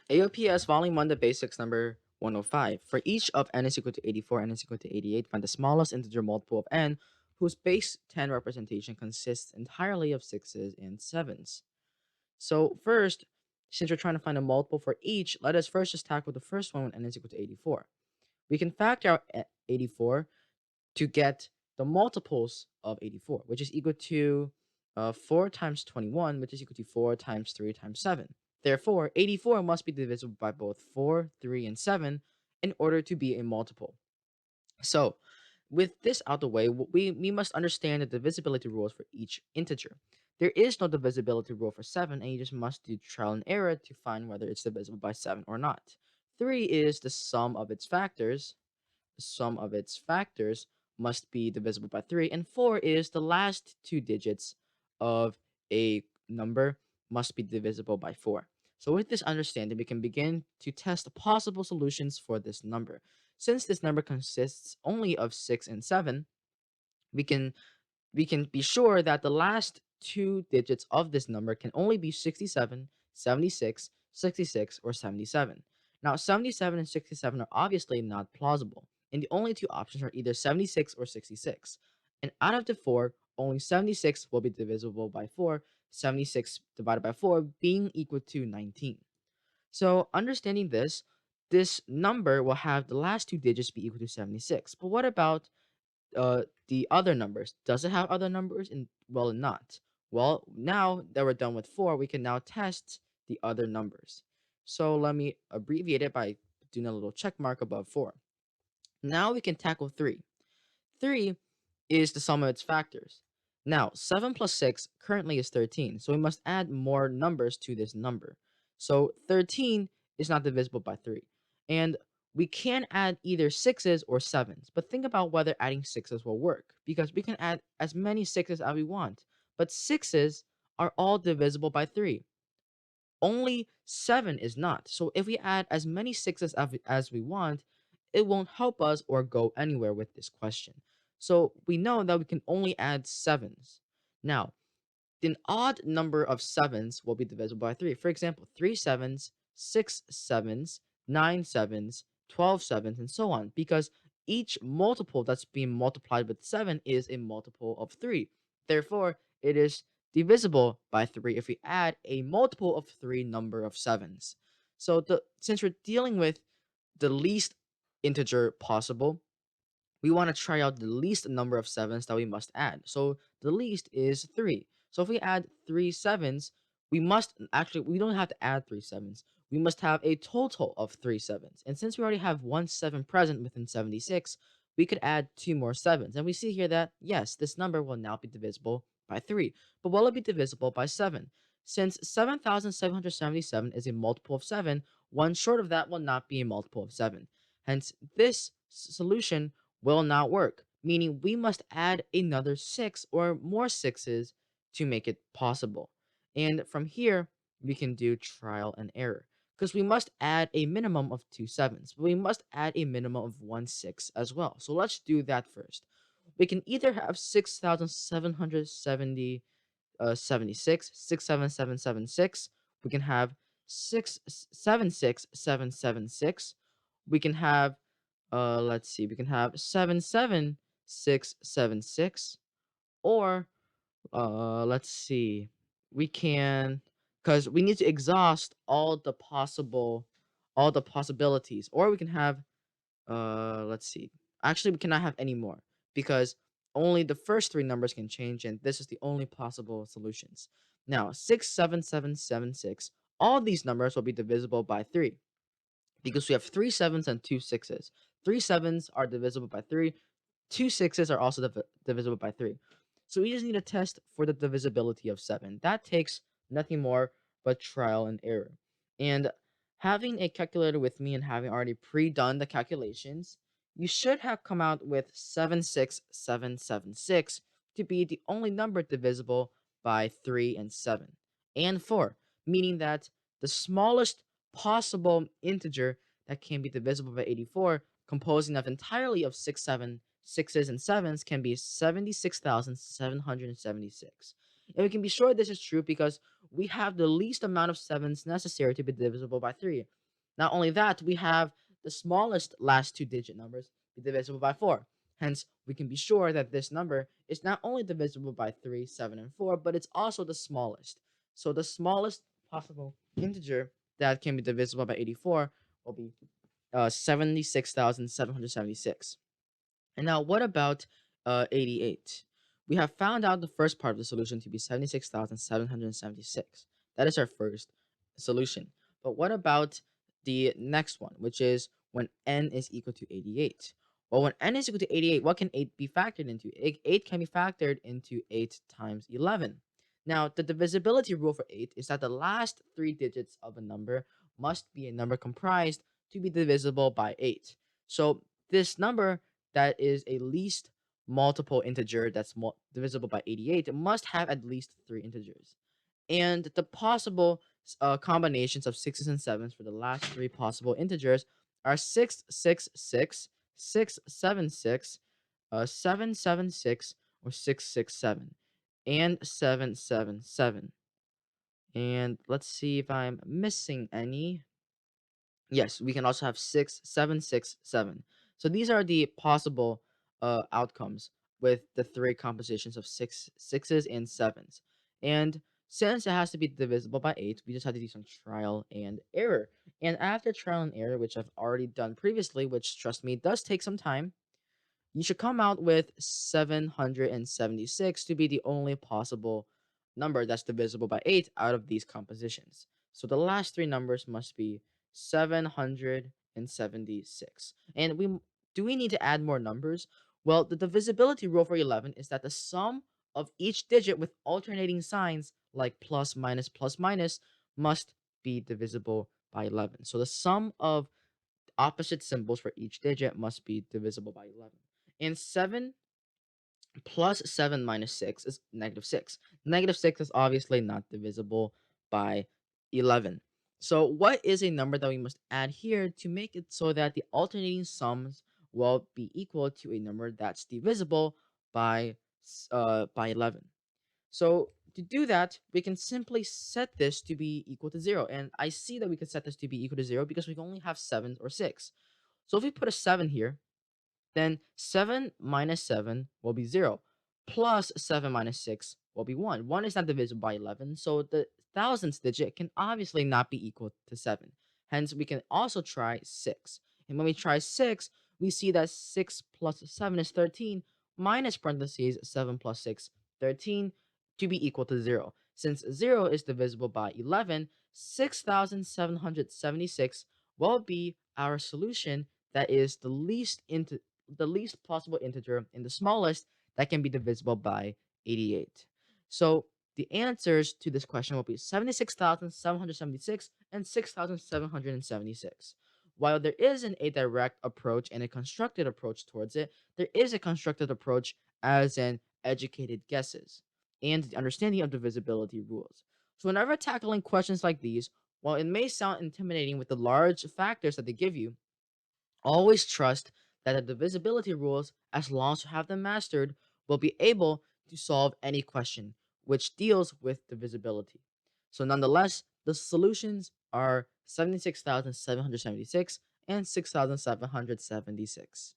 AOPS Volume 1, the basics number 105. For each of n is equal to 84, n is equal to 88, find the smallest integer multiple of n whose base 10 representation consists entirely of 6s and 7s. So first, since we're trying to find a multiple for each, let us first just tackle the first one when n is equal to 84. We can factor out 84 to get the multiples of 84, which is equal to 4 times 21, which is equal to 4 times 3 times 7. Therefore, 84 must be divisible by both 4, 3, and 7 in order to be a multiple. So, with this out the way, we must understand the divisibility rules for each integer. There is no divisibility rule for 7, and you just must do trial and error to find whether it's divisible by 7 or not. 3 is the sum of its factors, must be divisible by 3, and 4 is the last two digits of a number must be divisible by 4. So with this understanding, we can begin to test possible solutions for this number. Since this number consists only of 6 and 7, we can be sure that the last two digits of this number can only be 67, 76, 66, or 77. Now, 77 and 67 are obviously not plausible, and the only two options are either 76 or 66. And out of the four, only 76 will be divisible by 4, 76 divided by 4 being equal to 19. So, understanding this number will have the last two digits be equal to 76. But what about the other numbers? Does it have other numbers? And well, not. Well, now that we're done with 4, we can now test the other numbers. So let me abbreviate it by doing a little check mark above 4. Now we can tackle 3. 3 is the sum of its factors. Now, 7 plus 6 currently is 13, so we must add more numbers to this number. So 13 is not divisible by 3. And we can add either 6s or 7s, but think about whether adding 6s will work, because we can add as many 6s as we want, but 6s are all divisible by 3. Only 7 is not. So if we add as many 6s as we want, it won't help us or go anywhere with this question. So we know that we can only add 7s. Now, an odd number of 7s will be divisible by 3. For example, 3 sevens, 6 sevens, 9 sevens, 12 sevens, and so on, because each multiple that's being multiplied with 7 is a multiple of 3. Therefore, it is divisible by 3 if we add a multiple of 3 number of 7s. So since we're dealing with the least integer possible, we want to try out the least number of 7s that we must add. So the least is 3. So if we add 3 sevens, we don't have to add 3 sevens. We must have a total of 3 sevens. And since we already have 1 7 present within 76, we could add 2 more sevens. And we see here that, yes, this number will now be divisible by 3. But will it be divisible by 7? Since 7,777 is a multiple of 7, one short of that will not be a multiple of 7. Hence, this solution will not work, meaning we must add another 6 or more 6s to make it possible. And from here, we can do trial and error, because we must add a minimum of 2 sevens, but we must add a minimum of 1 6 as well. So let's do that first. We can either have 6,770 76, 67776. We can have 676776. We can have let's see, we can have 77676, or let's see, we can, because we need to exhaust all the possibilities, or we can have let's see. Actually, we cannot have any more, because only the first three numbers can change, and this is the only possible solutions. Now, 67776, all these numbers will be divisible by 3, because we have 3 sevens and 2 sixes. 3 sevens are divisible by 3, 2 sixes are also divisible by 3. So we just need a test for the divisibility of 7. That takes nothing more but trial and error. And having a calculator with me and having already pre-done the calculations, you should have come out with 76776 to be the only number divisible by 3 and 7 and 4, meaning that the smallest possible integer that can be divisible by 84, composing of entirely of 6 7 6s and 7s, can be 76,776. And we can be sure this is true because we have the least amount of sevens necessary to be divisible by 3. Not only that, we have the smallest last two-digit numbers be divisible by 4. Hence, we can be sure that this number is not only divisible by 3, 7, and 4, but it's also the smallest. So the smallest possible integer that can be divisible by 84 will be 76,776. And now, what about 88? We have found out the first part of the solution to be 76,776. That is our first solution. But what about the next one, which is when n is equal to 88? Well, when n is equal to 88, what can 8 be factored into? 8 can be factored into 8 times 11. Now, the divisibility rule for 8 is that the last three digits of a number must be a number comprised to be divisible by 8. So this number that is a least multiple integer that's divisible by 88 must have at least three integers. And the possible combinations of sixes and sevens for the last three possible integers are 666, 676, 776, or 667, and 777. And let's see if I'm missing any. Yes, we can also have 6, 7, 6, 7. So these are the possible outcomes with the three compositions of sixes and sevens. And since it has to be divisible by 8, we just have to do some trial and error. And after trial and error, which I've already done previously, which trust me does take some time, you should come out with 776 to be the only possible number that's divisible by 8 out of these compositions. So the last three numbers must be 776. And do we need to add more numbers? Well, the divisibility rule for 11 is that the sum of each digit with alternating signs like plus minus must be divisible by 11. So the sum of opposite symbols for each digit must be divisible by 11. And 7 plus 7 minus 6 is negative 6. Negative 6 is obviously not divisible by 11. So what is a number that we must add here to make it so that the alternating sums will be equal to a number that's divisible by 11? So to do that, we can simply set this to be equal to 0. And I see that we can set this to be equal to 0 because we can only have 7 or 6. So if we put a 7 here, then 7 minus 7 will be 0, plus 7 minus 6 will be 1. 1 is not divisible by 11, so the thousandth digit can obviously not be equal to 7. Hence, we can also try 6. And when we try 6, we see that 6 plus 7 is 13, minus parentheses 7 plus 6, 13, to be equal to 0. Since 0 is divisible by 11, 6,776 will be our solution that is the least possible integer and the smallest that can be divisible by 88. So the answers to this question will be 76,776 and 6,776. While there isn't a direct approach and a constructed approach towards it, there is a constructed approach as in educated guesses and the understanding of divisibility rules. So whenever tackling questions like these, while it may sound intimidating with the large factors that they give you, always trust that the divisibility rules, as long as you have them mastered, will be able to solve any question which deals with divisibility. So, nonetheless, the solutions are 76,776 and 6,776.